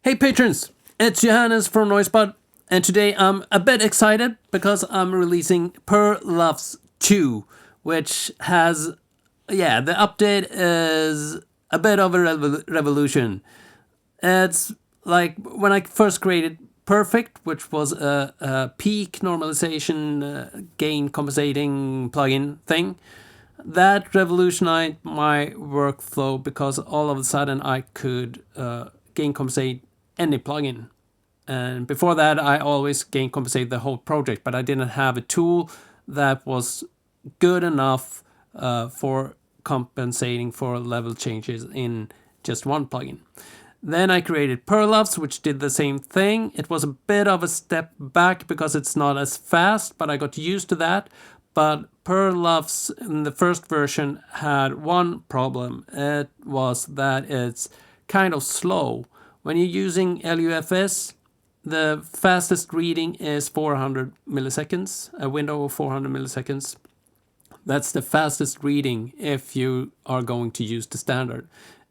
Hey patrons, it's Johannes from Noisebud, and today I'm a bit excited because I'm releasing Purr LUFS 2, which has, the update is a bit of a revolution. It's like when I first created Purr-Fect, which was a peak normalization gain-compensating plugin thing. That revolutionized my workflow because all of a sudden I could gain compensate any plugin. And before that, I always gain compensate the whole project, but I didn't have a tool that was good enough for compensating for level changes in just one plugin. Then I created Purr LUFS, which did the same thing. It was a bit of a step back because it's not as fast, but I got used to that. But Purr LUFS in the first version had one problem. It was that it's kind of slow. When you're using LUFS, the fastest reading is 400 milliseconds, a window of 400 milliseconds. That's the fastest reading if you are going to use the standard.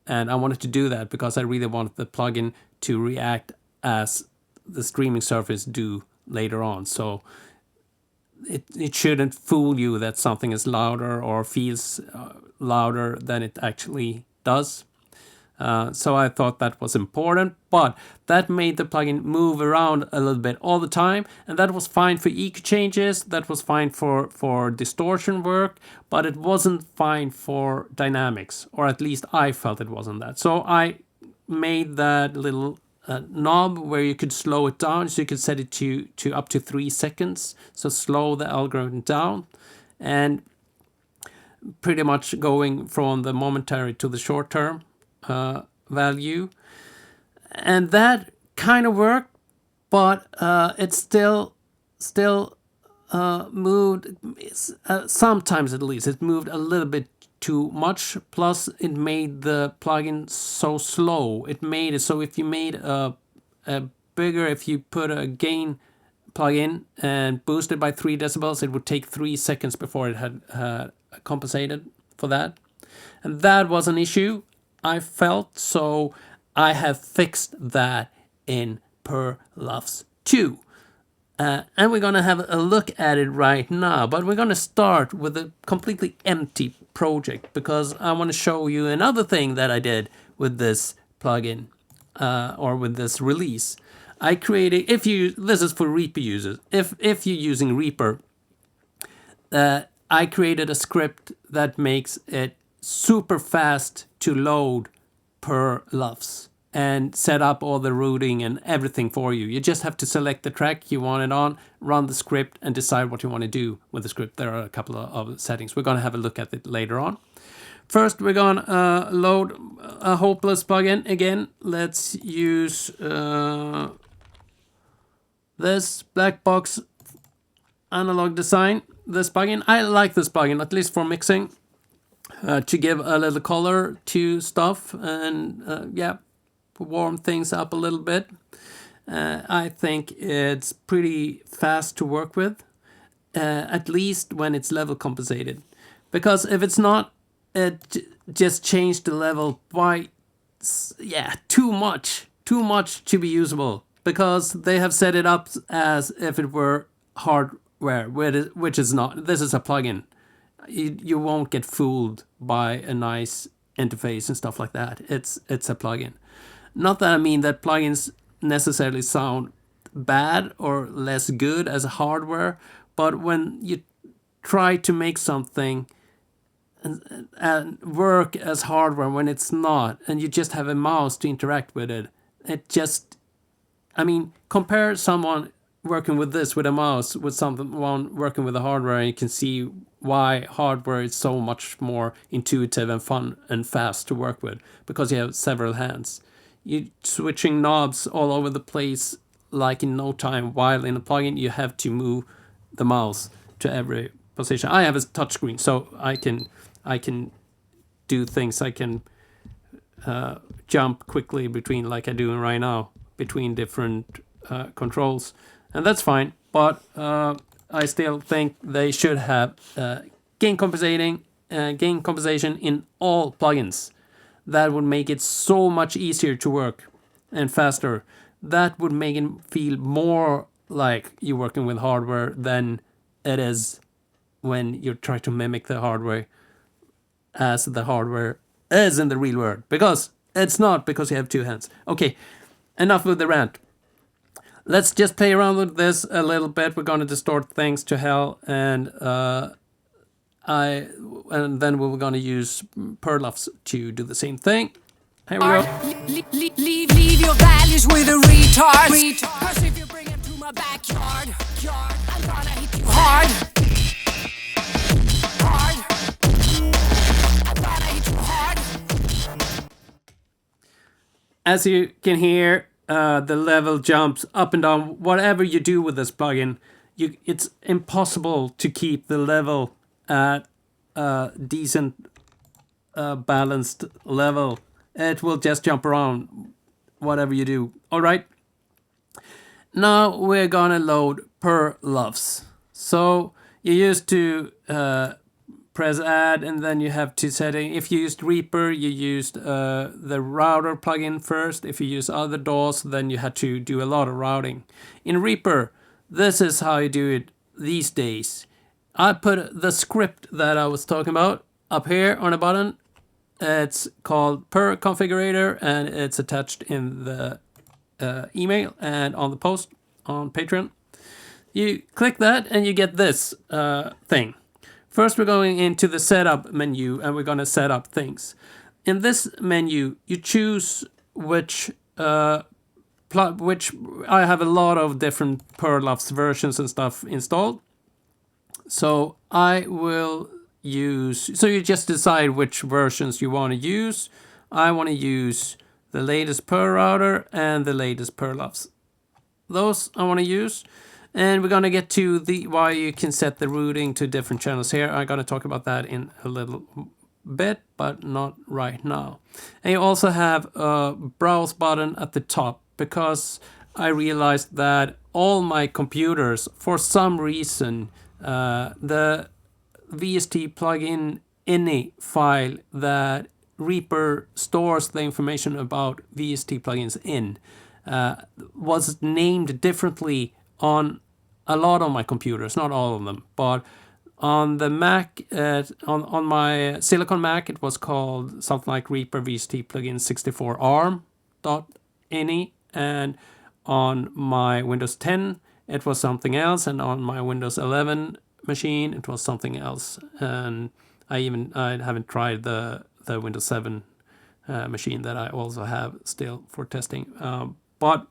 And I wanted to do that because I really wanted the plugin to react as the streaming surface do later on. So it shouldn't fool you that something is louder or feels louder than it actually does. So I thought that was important, but that made the plugin move around a little bit all the time, and that was fine for EQ changes, that was fine for distortion work, but it wasn't fine for dynamics, or at least I felt it wasn't that. So I made that little knob where you could slow it down, so you could set it to up to 3 seconds, so slow the algorithm down, and pretty much going from the momentary to the short term value, and that kind of worked, but it still moved, sometimes at least it moved a little bit too much. Plus it made the plugin so slow. It made it so if you made a bigger, if you put a gain plugin and boosted by 3 decibels, it would take 3 seconds before it had compensated for that, and that was an issue I felt. So I have fixed that in Purr LUFS 2. And we're going to have a look at it right now, but we're going to start with a completely empty project because I want to show you another thing that I did with this plugin or with this release. I created, this is for Reaper users, if you're using Reaper, I created a script that makes it super fast to load Purr LUFS and set up all the routing and everything for you. You just have to select the track you want it on, run the script, and decide what you want to do with the script. There are a couple of settings. We're going to have a look at it later on. First, we're going to load a hopeless plugin. Again, let's use this black box analog design. This plugin, I like this plugin, at least for mixing. To give a little color to stuff and warm things up a little bit. I think it's pretty fast to work with, at least when it's level compensated. Because if it's not, it just changed the level by, too much to be usable. Because they have set it up as if it were hardware, which is not. This is a plugin. You won't get fooled by a nice interface and stuff like that. It's a plugin. Not that I mean that plugins necessarily sound bad or less good as hardware, but when you try to make something and work as hardware when it's not, and you just have a mouse to interact with it, compare someone working with this with a mouse with someone working with the hardware, and you can see why hardware is so much more intuitive and fun and fast to work with, because you have several hands. You're switching knobs all over the place like in no time, while in a plugin you have to move the mouse to every position. I have a touchscreen, so I can do things. I can jump quickly between, like I do right now, between different controls. And that's fine, but I still think they should have gain compensation in all plugins. That would make it so much easier to work and faster. That would make it feel more like you're working with hardware than it is when you try to mimic the hardware as the hardware is in the real world. Because it's not, because you have two hands. Okay, enough with the rant. Let's just play around with this a little bit. We're going to distort things to hell, and then we're going to use Purr LUFS to do the same thing. Here we go. Leave your values with a retard. Cause if you bring him to my backyard, I'm gonna hit you hard. I'm gonna hit you hard. As you can hear, the level jumps up and down. Whatever you do with this plugin, it's impossible to keep the level at a decent balanced level. It will just jump around whatever you do. All right. Now we're gonna load Purr LUFS. So you used to press add, and then you have to set it. If you used Reaper, you used the router plugin first. If you use other DAWs, then you had to do a lot of routing. In Reaper, this is how you do it these days. I put the script that I was talking about up here on the button. It's called Purr Configurator, and it's attached in the email and on the post on Patreon. You click that and you get this thing. First, we're going into the setup menu, and we're going to set up things. In this menu, you choose which I have a lot of different Purr LUFS versions and stuff installed. So I will use, so you just decide which versions you want to use. I want to use the latest Purr router and the latest Purr LUFS. Those I want to use. And we're going to get to the why you can set the routing to different channels here. I'm going to talk about that in a little bit, but not right now. And you also have a browse button at the top, because I realized that all my computers, for some reason, the VST plugin ini file that Reaper stores the information about VST plugins in was named differently on a lot of my computers, not all of them, but on the Mac, on my Silicon Mac, it was called something like Reaper VST plugin 64 arm.ini, and on my Windows 10 it was something else, and on my Windows 11 machine it was something else, and I haven't tried the Windows 7 machine that I also have still for testing, but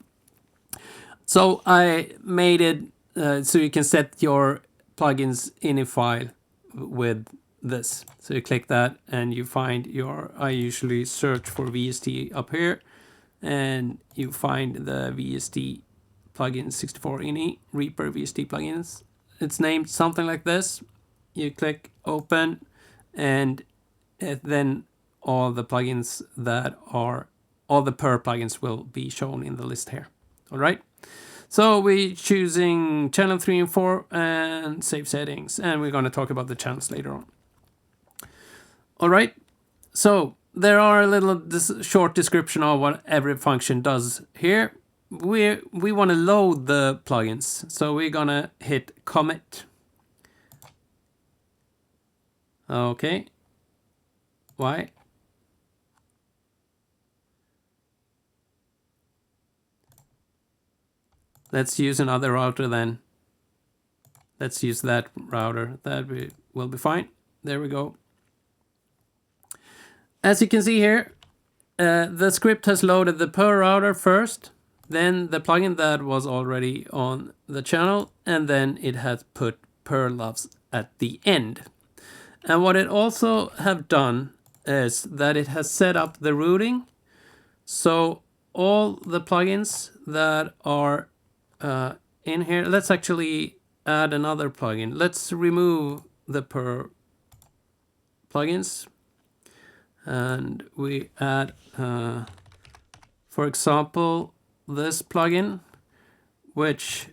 so I made it so you can set your plugins ini file with this. So you click that and you find your, I usually search for VST up here, and you find the VST plugin 64 ini, Reaper VST plugins. It's named something like this. You click open, and then all the plugins that are, all the Purr plugins will be shown in the list here. All right. So we're choosing channel 3 and 4 and save settings, and we're going to talk about the channels later on. All right. So there are a little short description of what every function does here. We want to load the plugins, so we're going to hit commit. Okay. Why? Let's use another router then. Let's use that router. That will be fine. There we go. As you can see here, the script has loaded the Purr router first, then the plugin that was already on the channel, and then it has put Purr LUFS at the end. And what it also have done is that it has set up the routing. So all the plugins that are in here, let's actually add another plugin. Let's remove the Purr plugins, and we add, for example, this plugin, which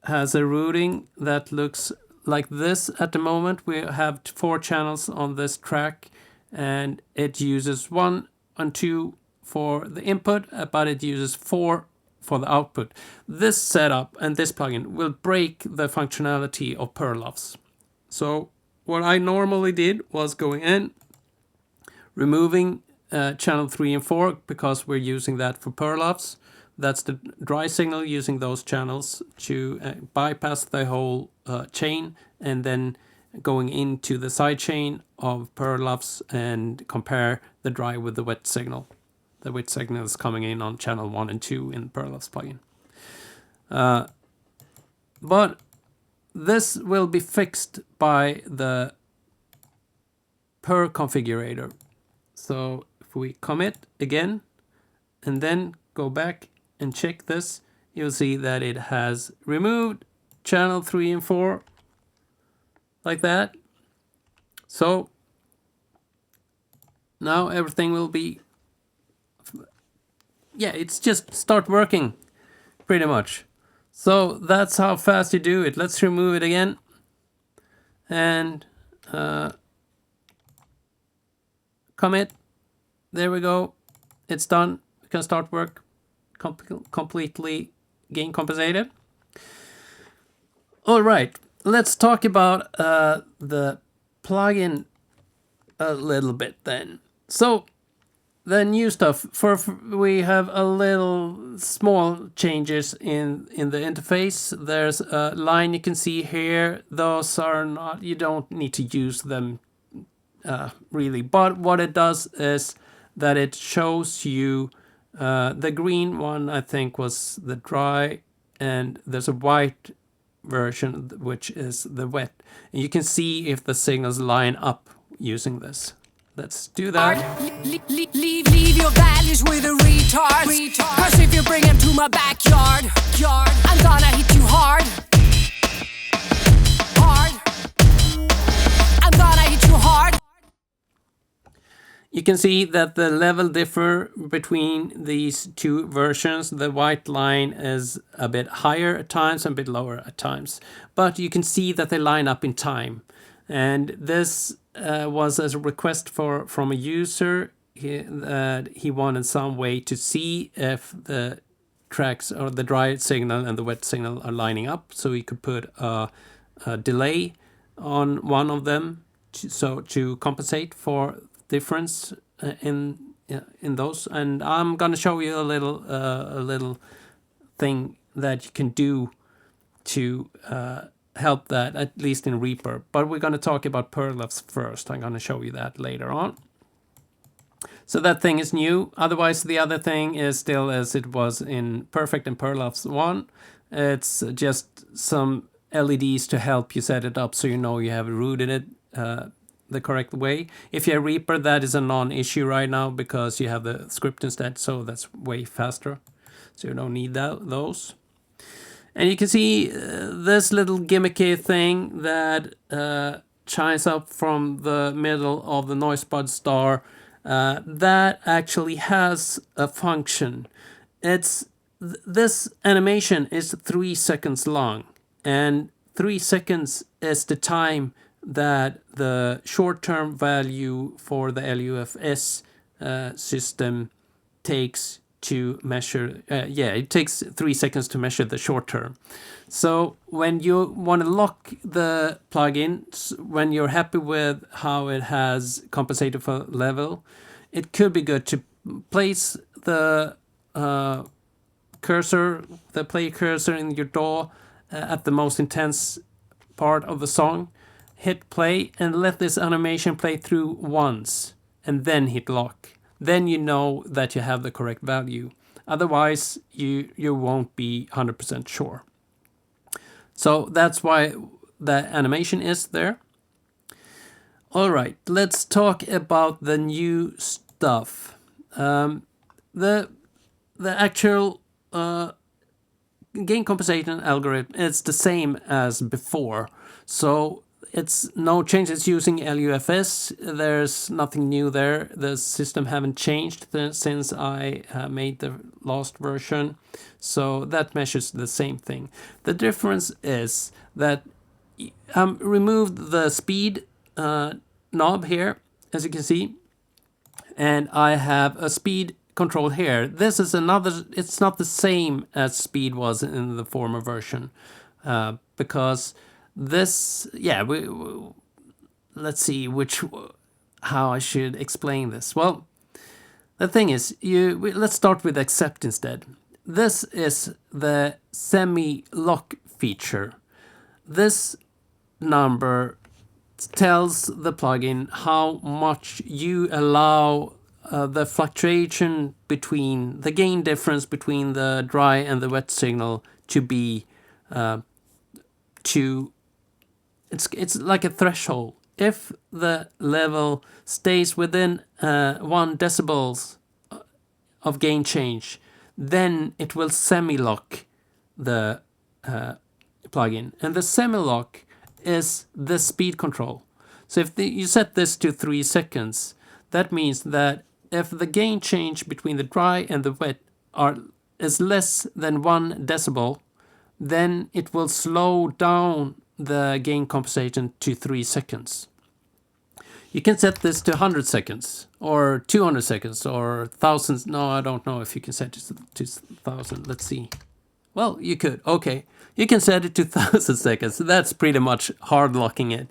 has a routing that looks like this at the moment. We have 4 channels on this track, and it uses 1 and 2 for the input, but it uses 4 for the output. This setup and this plugin will break the functionality of Purr LUFS. So what I normally did was going in, removing channel 3 and 4 because we're using that for Purr LUFS. That's the dry signal, using those channels to bypass the whole chain, and then going into the side chain of Purr LUFS and compare the dry with the wet signal. The wet signal is coming in on channel 1 and 2 in Purr LUFS plugin. But this will be fixed by the Purr configurator. So if we commit again and then go back and check this, you'll see that it has removed channel 3 and 4 like that. So now everything will be, yeah, it's just start working pretty much. So that's how fast you do it. Let's remove it again and commit. There we go. It's done. We can start work. Completely gain compensated. All right, let's talk about the plugin a little bit then. So the new stuff, we have a little small changes in the interface. There's a line you can see here. Those are not, you don't need to use them really, but what it does is that it shows you the green one, I think, was the dry, and there's a white version which is the wet, and you can see if the signals line up using this. Let's do that. Leave your values with a retard. Cause if you bring them to my backyard, I'm gonna hit you hard. I'm gonna hit you hard. You can see that the level differ between these two versions. The white line is a bit higher at times and a bit lower at times. But you can see that they line up in time. And this was a request from a user that he wanted some way to see if the tracks or the dry signal and the wet signal are lining up. So he could put a delay on one of them to compensate for difference in those. And I'm gonna show you a little thing that you can do to help that, at least in Reaper. But we're gonna talk about Purr LUFS first. I'm gonna show you that later on. So that thing is new. Otherwise, the other thing is still as it was in Purr-Fect and Purr LUFS 1. It's just some LEDs to help you set it up so you know you have routed it the correct way. If you have Reaper, that is a non-issue right now because you have the script instead, so that's way faster. So you don't need those. And you can see this little gimmicky thing that shines up from the middle of the Noisebud star. That actually has a function. This animation is 3 seconds long, and 3 seconds is the time that the short-term value for the LUFS system takes to measure. It takes 3 seconds to measure the short term. So when you want to lock the plugin, when you're happy with how it has compensated for level, it could be good to place the play cursor in your DAW at the most intense part of the song. Hit play and let this animation play through once, and then hit lock. Then you know that you have the correct value. Otherwise, you won't be 100% sure. So that's why the animation is there. All right, let's talk about the new stuff. The actual gain compensation algorithm is the same as before. So it's no change. It's using LUFS. There's nothing new there. The system haven't changed since I made the last version. So that measures the same thing. The difference is that I removed the speed knob here, as you can see. And I have a speed control here, this is another, it's not the same as speed was in the former version. Because this, yeah, let's see how I should explain this. Well, the thing is, let's start with accept instead. This is the semi-lock feature. This number tells the plugin how much you allow the fluctuation between the gain difference between the dry and the wet signal to be it's like a threshold. If the level stays within 1 decibels of gain change, then it will semi-lock the plugin. And the semi-lock is the speed control. So if you set this to 3 seconds, that means that if the gain change between the dry and the wet is less than 1 decibel, then it will slow down the gain compensation to 3 seconds. You can set this to 100 seconds or 200 seconds or thousands. No, I don't know if you can set it to 1,000. Let's see. Well, you could. Okay. You can set it to 1,000 seconds. That's pretty much hard locking it.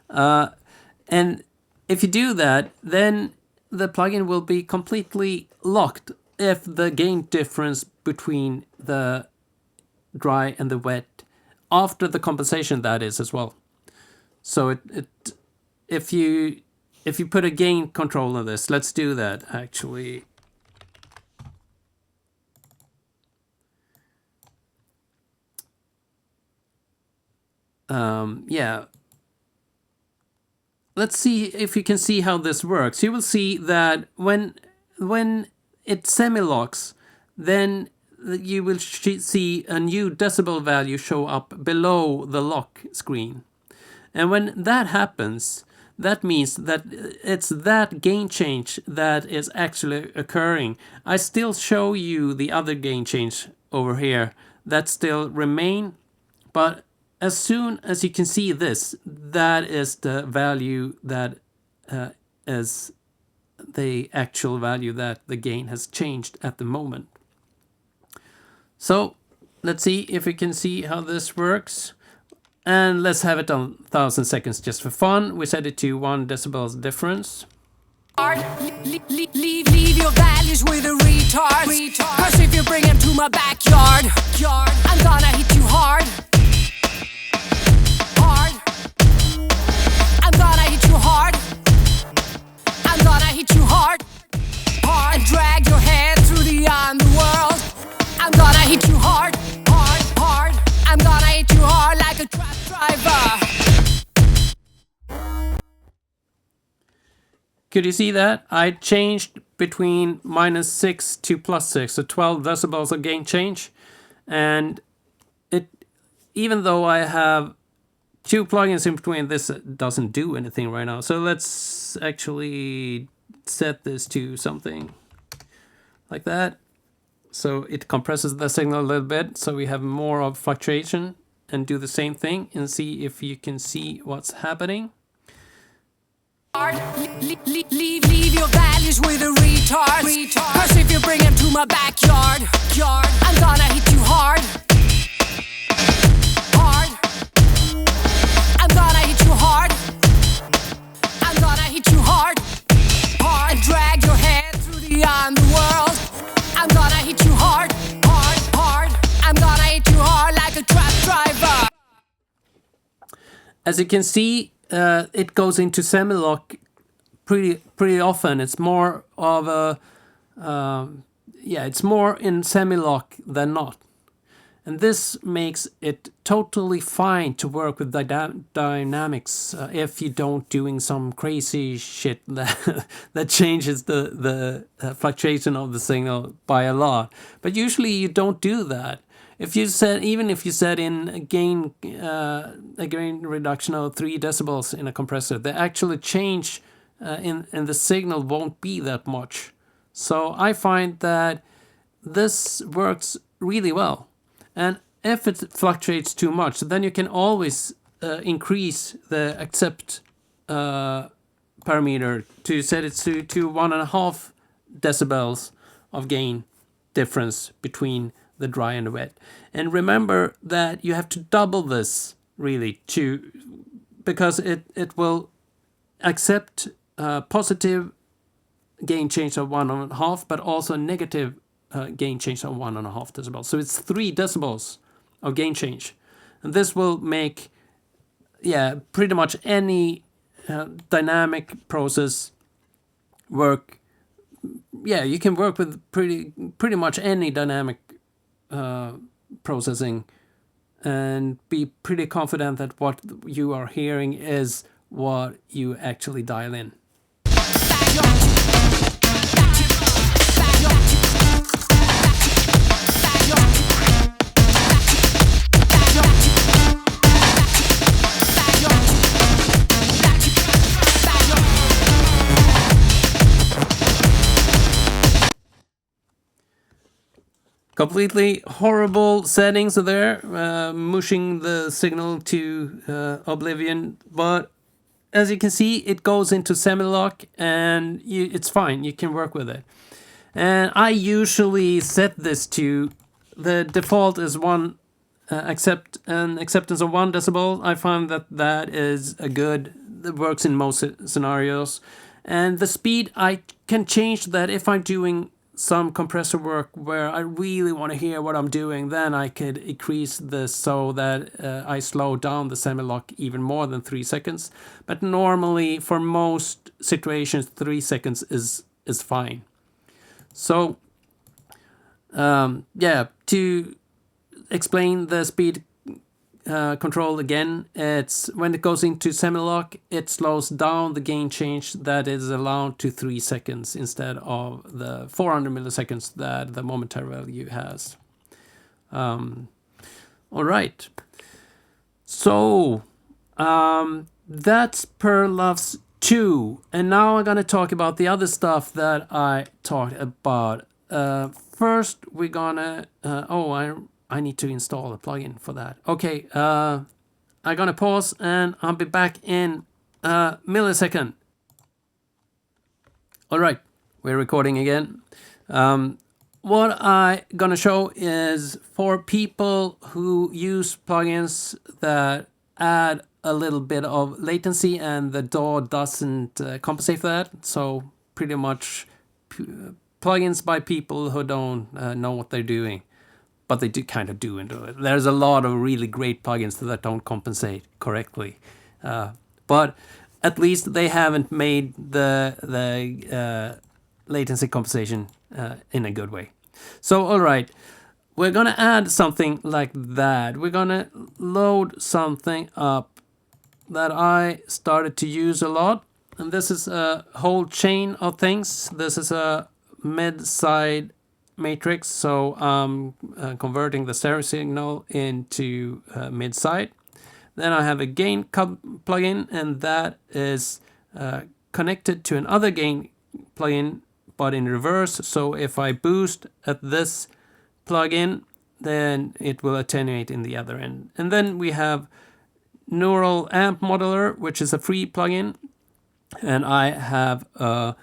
And if you do that, then the plugin will be completely locked if the gain difference between the dry and the wet, after the compensation, that is, as well. So if you put a gain control on this, let's do that actually. Yeah. Let's see if you can see how this works. You will see that when it semi-locks, then you will see a new decibel value show up below the lock screen. And when that happens, that means that it's that gain change that is actually occurring. I still show you the other gain change over here that still remain, but as soon as you can see this, that is the value that is the actual value that the gain has changed at the moment. So let's see if we can see how this works. And let's have it on 1,000 seconds just for fun. We set it to 1 decibel difference. Leave your values with a retard. Cause if you bring him to my backyard, I'm gonna hit you hard. I'm gonna hit you hard. I'm gonna hit you hard. And drag your head through the underworld. I'm gonna hit you hard. I'm gonna hit you hard like a truck driver. Could you see that? I changed between -6 to +6, so 12 decibels of gain change. And even though I have 2 plugins in between, this doesn't do anything right now. So let's actually set this to something like that. So it compresses the signal a little bit, so we have more of fluctuation, and do the same thing and see if you can see what's happening. Leave your values with a retard. Cause if you bring him to my backyard, I'm gonna hit you hard. I'm gonna hit you hard. I'm gonna hit you hard. And drag your head through the underworld. I'm gonna hit you hard. I'm gonna hit you hard like a truck driver. As you can see, it goes into semi-lock pretty often. It's more of a it's more in semi-lock than not. And this makes it totally fine to work with dynamics if you don't doing some crazy shit that changes the fluctuation of the signal by a lot. But usually you don't do that. If you set in a gain reduction of 3 decibels in a compressor, the actual change in the signal won't be that much. So I find that this works really well. And if it fluctuates too much, then you can always increase the accept parameter to set it to 1.5 decibels of gain difference between the dry and the wet. And remember that you have to double this really because it will accept positive gain change of 1.5, but also negative gain change of 1.5 decibels. So it's 3 decibels of gain change. And this will make, pretty much any dynamic process work. Yeah, you can work with pretty much any dynamic processing and be pretty confident that what you are hearing is what you actually dial in. Completely horrible settings there, mushing the signal to oblivion. But as you can see, it goes into semi-lock and it's fine. You can work with it. And I usually set this to, the default is acceptance of 1 decibel. I find that is that works in most scenarios. And the speed, I can change that if I'm doing some compressor work where I really want to hear what I'm doing. Then I could increase this so that I slow down the semi-lock even more than 3 seconds. But normally, for most situations, 3 seconds is fine. So, to explain the speed control again, it's when it goes into semi-lock, it slows down the gain change that is allowed to 3 seconds instead of the 400 milliseconds that the momentary value has. All right. So that's Purr LUFS 2. And now I'm going to talk about the other stuff that I talked about. First, we're going to... I need to install a plugin for that. Okay, I'm going to pause and I'll be back in a millisecond. All right, we're recording again. What I'm going to show is for people who use plugins that add a little bit of latency and the DAW doesn't compensate for that. So pretty much plugins by people who don't know what they're doing. But they do kind of do into it. There's a lot of really great plugins that don't compensate correctly. But at least they haven't made the latency compensation in a good way. So, all right, we're going to add something like that. We're going to load something up that I started to use a lot. And this is a whole chain of things. This is a mid-side matrix, so I'm converting the stereo signal into mid-side. Then I have a gain plugin, and that is connected to another gain plugin, but in reverse. So if I boost at this plugin, then it will attenuate in the other end. And then we have Neural Amp Modeler, which is a free plugin, and I have a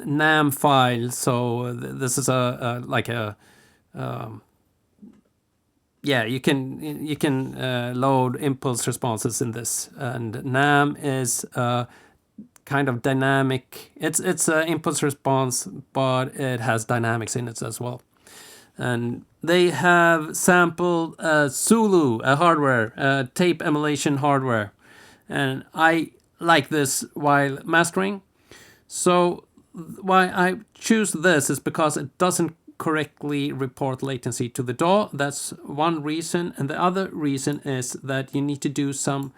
NAM file. So this is you can load impulse responses in this, and NAM is kind of dynamic. It's an impulse response, but it has dynamics in it as well. And they have sampled Zulu, a hardware, tape emulation hardware, and I like this while mastering. So why I choose this is because it doesn't correctly report latency to the DAW. That's one reason. And the other reason is that you need to do some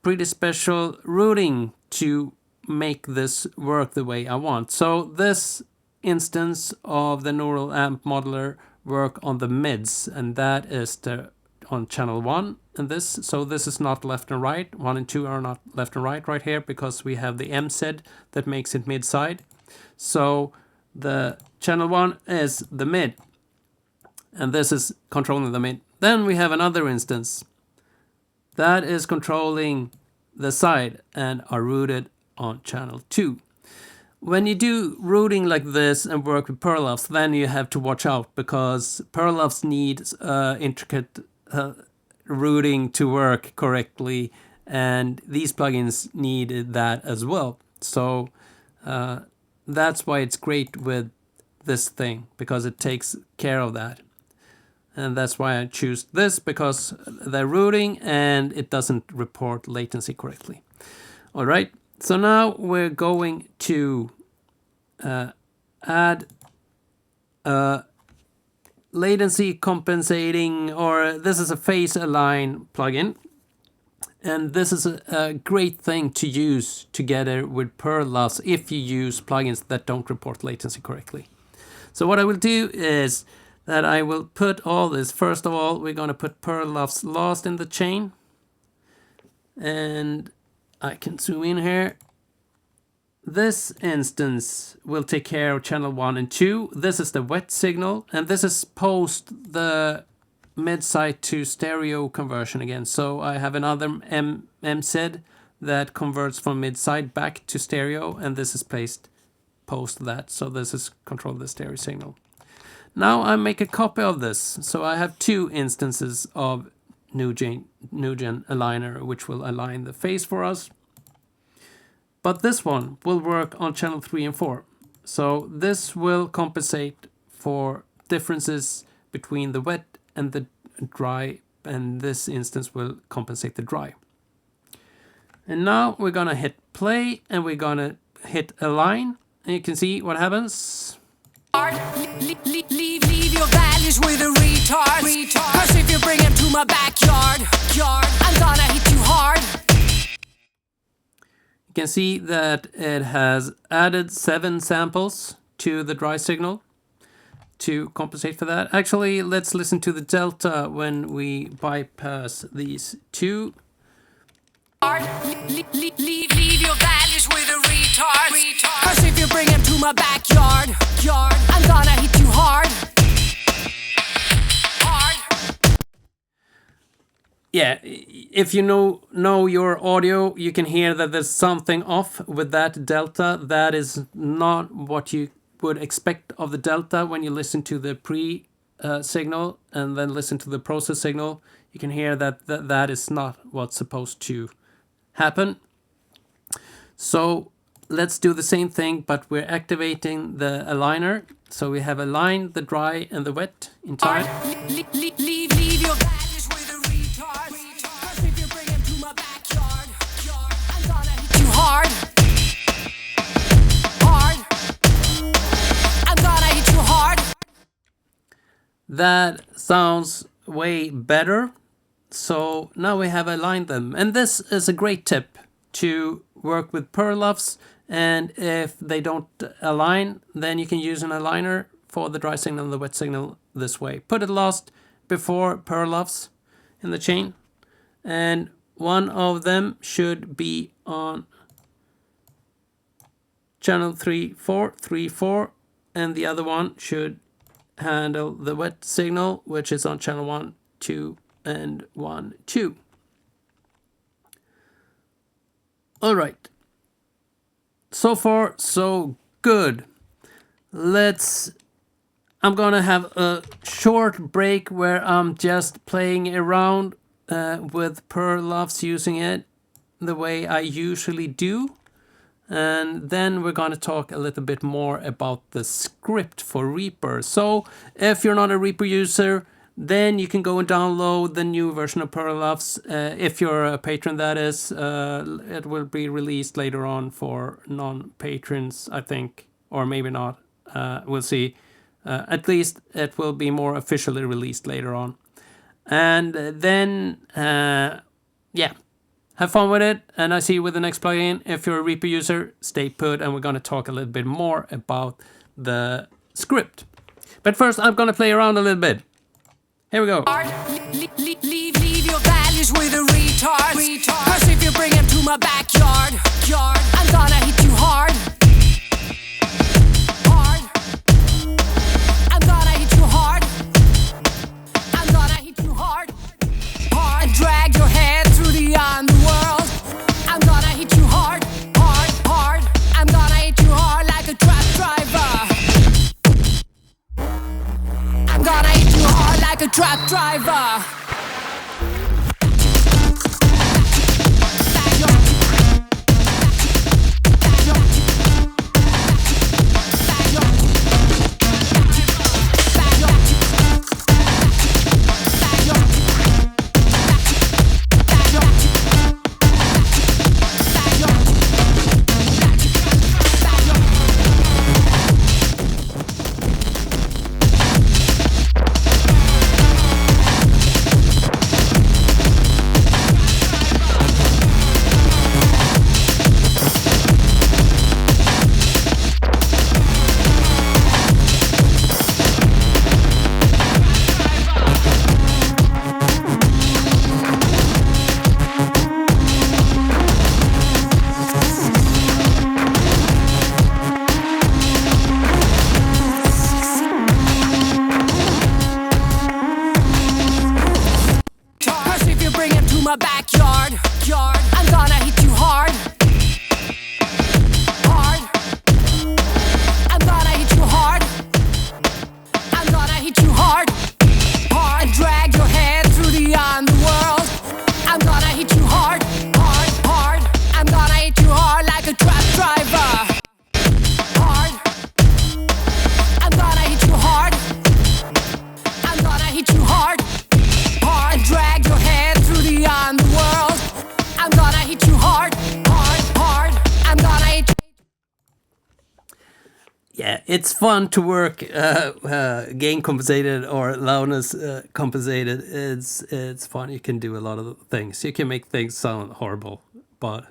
pretty special routing to make this work the way I want. So this instance of the Neural Amp Modeler work on the mids, and that is on channel 1. And this is not left and right. 1 and 2 are not left and right here because we have the MZ that makes it mid-side. So the channel 1 is the mid, and this is controlling the mid. Then we have another instance that is controlling the side and are routed on channel 2. when you do routing like this and work with Purr LUFS, then you have to watch out because Purr LUFS needs intricate routing to work correctly, and these plugins need that as well. So that's why it's great with this thing, because it takes care of that. And that's why I choose this, because they're routing and it doesn't report latency correctly. All right, so now we're going to add latency compensating, or this is a phase align plugin. And this is a great thing to use together with Purr LUFS if you use plugins that don't report latency correctly. So what I will do is that I will put all this. First of all, we're going to put Purr LUFS last in the chain. And I can zoom in here. This instance will take care of channel 1 and 2. This is the wet signal, and this is post the mid-side to stereo conversion again. So I have another MZ that converts from mid-side back to stereo, and this is placed post that. So this is control the stereo signal. Now I make a copy of this. So I have 2 instances of new-gen aligner, which will align the phase for us. But this one will work on channel 3 and 4. So this will compensate for differences between the wet and the dry, and this instance will compensate the dry. And now we're gonna hit play and we're gonna hit align, and you can see what happens. Leave your values with a retard. Cause if you bring him to my backyard, I'm gonna hit you hard. You can see that it has added 7 samples to the dry signal to compensate for that. Actually, let's listen to the delta when we bypass these 2. Leave your values with a retard. Cause if you bring him to my backyard, I'm gonna hit you hard. Yeah, if you know your audio, you can hear that there's something off with that delta. That is not what you would expect of the delta when you listen to the pre signal and then listen to the process signal. You can hear that is not what's supposed to happen. So let's do the same thing, but we're activating the aligner. So we have aligned the dry and the wet in time. Leave your values with a retard. Cause if you bring him to my backyard, I'm gonna hit you hard. I'm gonna hit you hard. That sounds way better. So now we have aligned them. And this is a great tip to work with Purr LUFS. And if they don't align, then you can use an aligner for the dry signal and the wet signal this way. Put it last before Purr LUFS in the chain. And one of them should be on channel 3, 4, 3, 4. And the other one should handle the wet signal, which is on channel 1, 2, and 1, 2. All right. So far, so good. I'm gonna have a short break where I'm just playing around with Purr LUFS, using it the way I usually do. And then we're going to talk a little bit more about the script for Reaper. So if you're not a Reaper user, then you can go and download the new version of Purr LUFS. If you're a patron, that is, it will be released later on for non-patrons, I think, or maybe not. We'll see. At least it will be more officially released later on. And then, yeah, have fun with it. And I see you with the next plugin. If you're a Reaper user, stay put, and we're going to talk a little bit more about the script. But first, I'm going to play around a little bit. Here we go. Leave your values with a retard. Cause if you bring him to my backyard, I'm gonna hit you hard. I'm gonna hit you hard. I'm gonna hit you hard. And drag your head through the underworld. I'm gonna hit you hard. I'm gonna hit you hard like truck driver. My backyard, I'm gonna hit you hard, hard. I'm gonna hit you hard. I'm gonna hit you hard, hard. And drag your head through the underworld. I'm gonna hit you hard, hard, hard. I'm gonna hit you hard like a truck driver, hard. I'm gonna hit you hard. I'm gonna hit you hard, hard. And drag your head through the underworld. I'm gonna hit you hard, hard, hard. I'm gonna hit you. Yeah, it's fun to work gain compensated or loudness compensated. It's fun. You can do a lot of things. You can make things sound horrible, but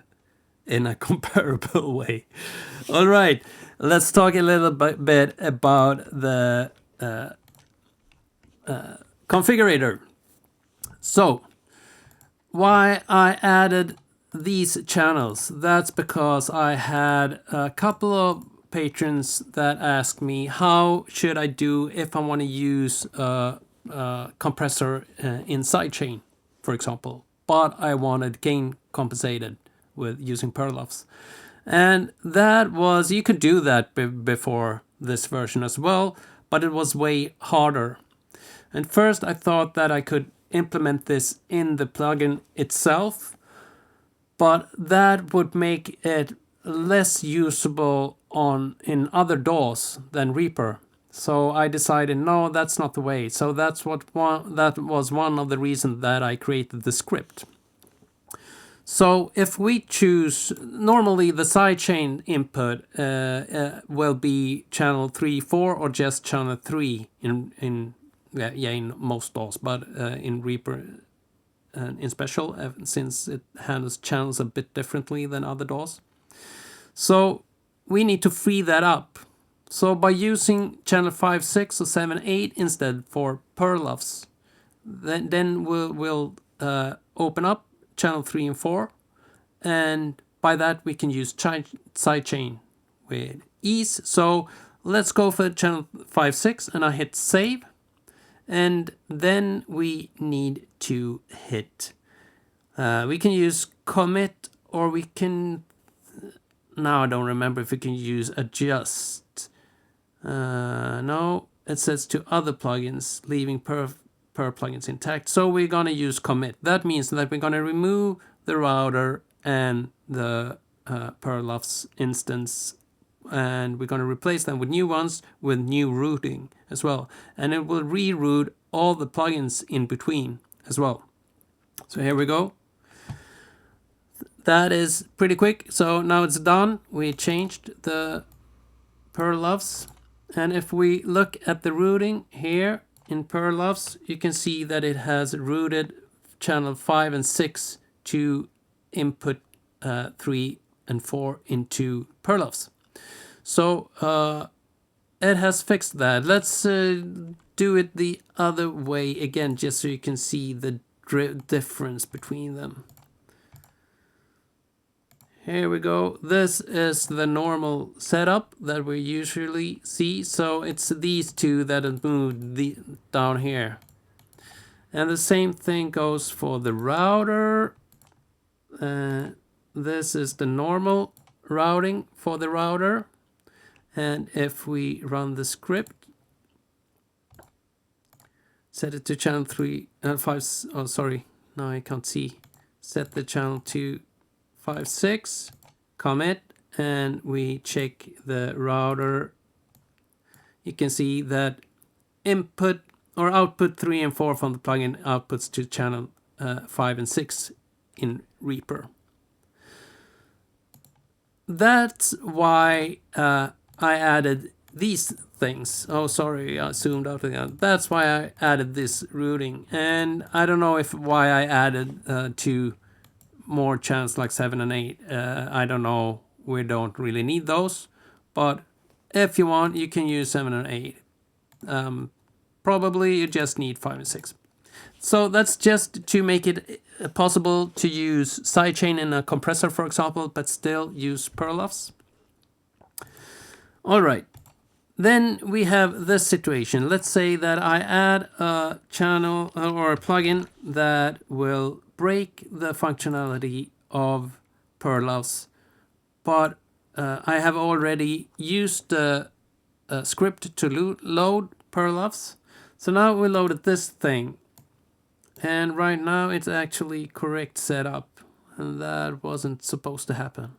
in a comparable way. All right, let's talk a little bit about the configurator. So, why I added these channels? That's because I had a couple of patrons that asked me how should I do if I want to use a compressor in sidechain, for example, but I wanted gain compensated with using Purr LUFS. And that was, you could do that before this version as well, but it was way harder. And first I thought that I could implement this in the plugin itself, but that would make it less usable in other DAWs than Reaper. So I decided no, that's not the way. So that was one of the reasons that I created the script. So if we choose, normally the sidechain input will be channel 3, 4 or just channel 3 in most DAWs, but in Reaper in special, since it handles channels a bit differently than other DAWs. So we need to free that up. So by using channel 5, 6 or 7, 8 instead for Purr LUFS, then we'll open up channel 3 and 4, and by that we can use sidechain with ease. So let's go for channel 5, 6, and I hit save. And then we need to hit, we can use commit, or we can, now I don't remember if we can use adjust. No, it says to other plugins, leaving Purr plugins intact. So we're going to use commit. That means that we're going to remove the router and the Purr LUFS instance, and we're going to replace them with new ones with new routing as well. And it will reroute all the plugins in between as well. So here we go. That is pretty quick. So now it's done. We changed the Purr LUFS. And if we look at the routing here in Purr LUFS, you can see that it has routed channel 5 and 6 to input 3 and 4 into Purr LUFS. So it has fixed that. Let's do it the other way again, just so you can see the difference between them. Here we go. This is the normal setup that we usually see. So it's these two that have moved down here. And the same thing goes for the router. This is the normal routing for the router. And if we run the script, Set it to channel 3, 5, oh sorry, now I can't see. Set the channel to 5, 6, commit, and we check the router. You can see that input or output 3 and 4 from the plugin outputs to channel 5 and 6 in Reaper. That's why I added these things. Oh, sorry, I zoomed out again. That's why I added this routing. And I don't know why I added 2 more channels like 7 and 8. I don't know. We don't really need those. But if you want, you can use 7 and 8. Probably you just need 5 and 6. So that's just to make it possible to use sidechain in a compressor, for example, but still use Purr LUFS. All right. Then we have this situation. Let's say that I add a channel or a plugin that will break the functionality of Purr LUFS, but I have already used the script to load Purr LUFS. So now we loaded this thing. And right now it's actually correct setup, and that wasn't supposed to happen.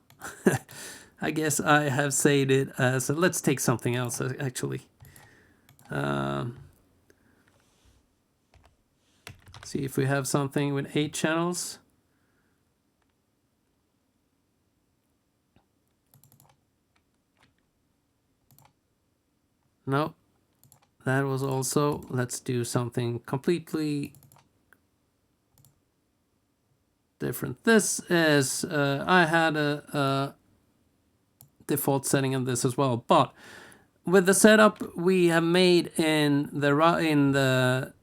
I guess I have saved it as let's take something else actually. See if we have something with 8 channels. No, that was also, let's do something completely different. This is I had a default setting on this as well, but with the setup we have made in the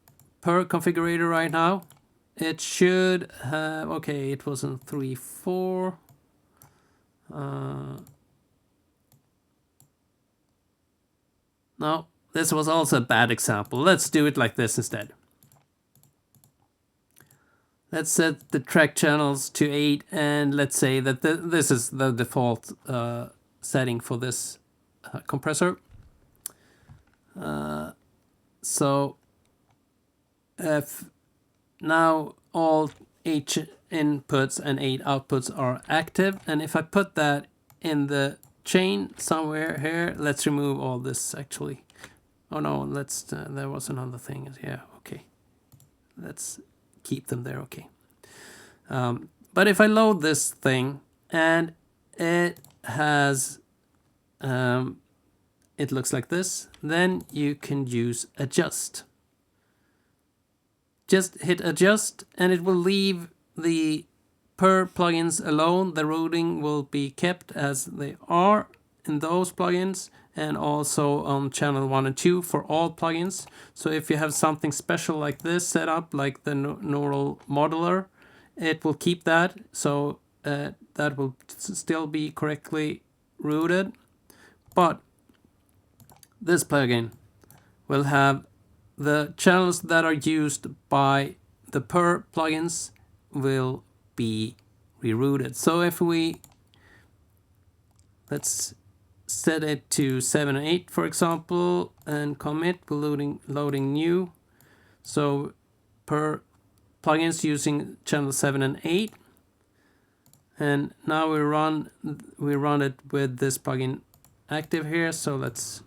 Purr configurator right now, it should have, okay, it wasn't 3, 4. No, this was also a bad example. Let's do it like this instead. Let's set the track channels to 8, and let's say that this is the default setting for this compressor. So if now all 8 inputs and 8 outputs are active, and if I put that in the chain somewhere here, let's remove all this actually. Oh no, let's there was another thing. Yeah, okay. Let's keep them there, okay. But if I load this thing and it has it looks like this, then you can use adjust. Just hit adjust and it will leave the Purr plugins alone. The routing will be kept as they are in those plugins, and also on channel 1 and 2 for all plugins. So if you have something special like this set up, like the neural modeler, it will keep that, so that will still be correctly routed. But this plugin will have the channels that are used by the Purr plugins will be rerouted. So if let's set it to 7 and 8, for example, and commit, loading new. So Purr plugins using channel 7 and 8, and now we run it with this plugin active here. So let's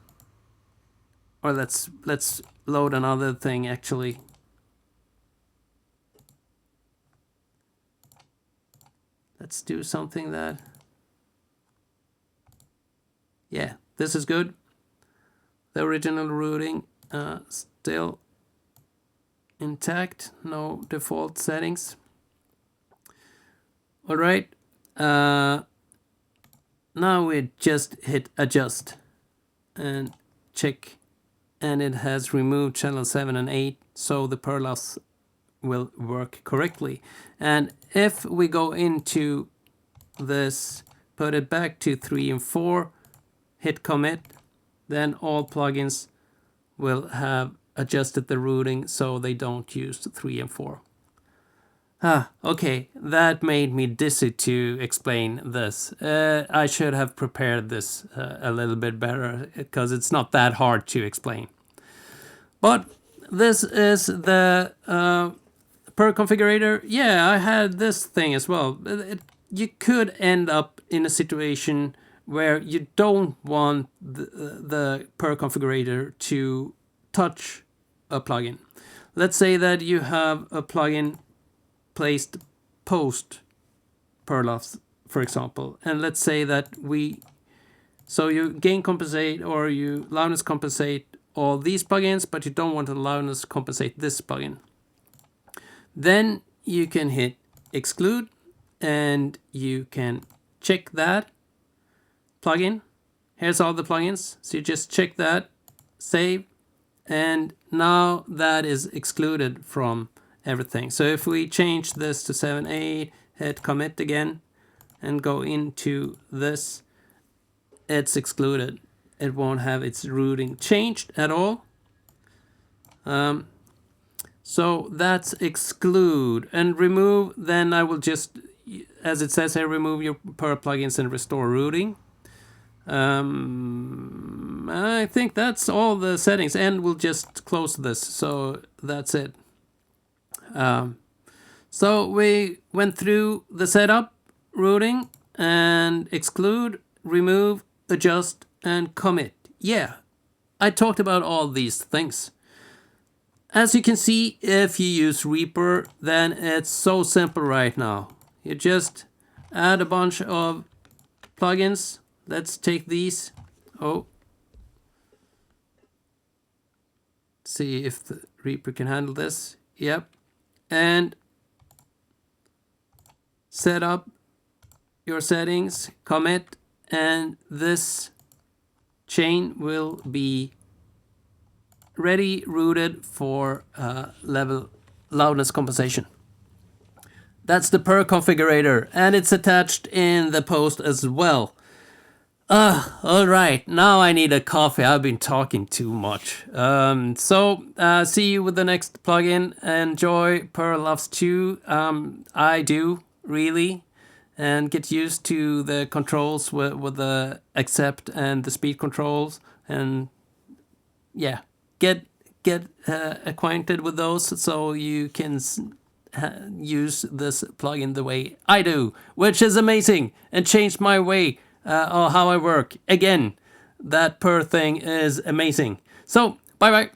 load another thing actually. Let's do something that, yeah, this is good. The original routing still intact, no default settings. All right, now we just hit adjust and check, and it has removed channel 7 and 8, so the Purr LUFS will work correctly. And if we go into this, put it back to 3 and 4, hit commit, then all plugins will have adjusted the routing so they don't use 3 and 4. Okay, that made me dizzy to explain this. I should have prepared this a little bit better, because it's not that hard to explain. But this is the Purr configurator. Yeah, I had this thing as well. You could end up in a situation where you don't want the Purr configurator to touch a plugin. Let's say that you have a plugin placed post Purr LUFS, for example, and let's say that you gain compensate or you loudness compensate all these plugins, but you don't want to loudness compensate this plugin. Then you can hit exclude and you can check that plugin. Here's all the plugins. So you just check that, save, and now that is excluded from everything. So if we change this to 7.8, hit commit again and go into this, it's excluded. It won't have its routing changed at all. So that's exclude and remove. Then I will just, as it says here, remove your Purr plugins and restore routing. I think that's all the settings, and we'll just close this. So that's it. So we went through the setup, routing, and exclude, remove, adjust, and commit. Yeah, I talked about all these things. As you can see, if you use Reaper, then it's so simple right now. You just add a bunch of plugins. Let's take these. See if the Reaper can handle this. Yep. And set up your settings, commit, and this chain will be ready rooted for level loudness compensation. That's the Purr configurator, and it's attached in the post as well. All right, now I need a coffee. I've been talking too much. See you with the next plugin. Enjoy Purr LUFS 2. I do, really. And get used to the controls with the accept and the speed controls. And yeah, get acquainted with those so you can use this plugin the way I do, which is amazing and changed my way how I work. Again, that Purr thing is amazing. So, bye bye.